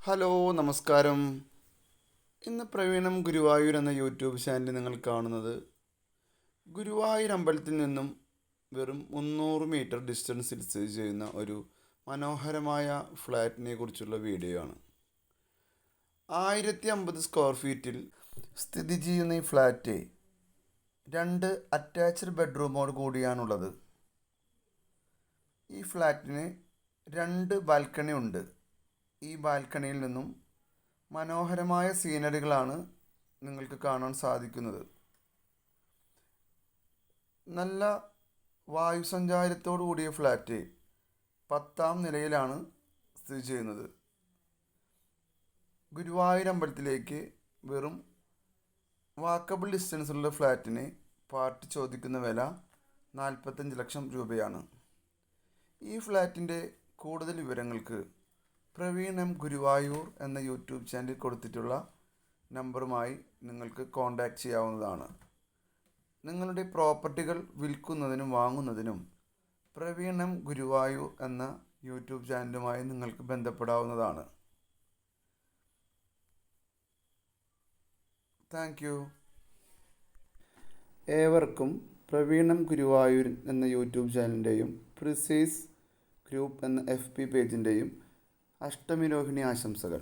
Hello, നമസ്കാരം. ഇന്ന് പ്രവീണം ഗുരുവായൂർ എന്ന യൂട്യൂബ് ചാനൽ നിങ്ങൾ കാണുന്നത് ഗുരുവായൂർ അമ്പലത്തിൽ നിന്നും വെറും 300 മീറ്റർ ഡിസ്റ്റൻസിൽ സ്ഥിതി ചെയ്യുന്ന ഒരു മനോഹരമായ ഫ്ലാറ്റിനെ കുറിച്ചുള്ള വീഡിയോ ആണ്. 1050 സ്ക്വയർ ഫീറ്റിൽ സ്ഥിതി ചെയ്യുന്ന ഈ ഫ്ലാറ്റ് 2 അറ്റാച്ച്ഡ് ബെഡ്റൂമോട് കൂടിയാണുള്ളത്. ഈ ഫ്ലാറ്റിന് 2 ബാൽക്കണി ഉണ്ട്. ഈ ബാൽക്കണിയിൽ നിന്നും മനോഹരമായ സീനറികളാണ് നിങ്ങൾക്ക് കാണാൻ സാധിക്കുന്നത്. നല്ല വായുസഞ്ചാരത്തോടു കൂടിയ ഫ്ലാറ്റ് 10ാം നിലയിലാണ് സ്ഥിതി ചെയ്യുന്നത്. ഗുരുവായൂർ അമ്പലത്തിലേക്ക് വെറും വാക്കബിൾ ഡിസ്റ്റൻസിലുള്ള ഫ്ലാറ്റിന് പാർട്ടി ചോദിക്കുന്ന വില 45 ലക്ഷം രൂപയാണ്. ഈ ഫ്ലാറ്റിൻ്റെ കൂടുതൽ വിവരങ്ങൾക്ക് പ്രവീൺ എം ഗുരുവായൂർ എന്ന യൂട്യൂബ് ചാനൽ കൊടുത്തിട്ടുള്ള നമ്പറുമായി നിങ്ങൾക്ക് കോൺടാക്റ്റ് ചെയ്യാവുന്നതാണ്. നിങ്ങളുടെ പ്രോപ്പർട്ടികൾ വിൽക്കുന്നതിനും വാങ്ങുന്നതിനും പ്രവീൺ എം ഗുരുവായൂർ എന്ന യൂട്യൂബ് ചാനലുമായി നിങ്ങൾക്ക് ബന്ധപ്പെടാവുന്നതാണ്. Thank you. ഏവർക്കും പ്രവീൺ എം ഗുരുവായൂർ എന്ന യൂട്യൂബ് ചാനലിൻ്റെയും പ്രിസൈസ് ഗ്രൂപ്പ് എന്ന FB പേജിൻ്റെയും അഷ്ടമിരോഹിണി ആശംസകൾ.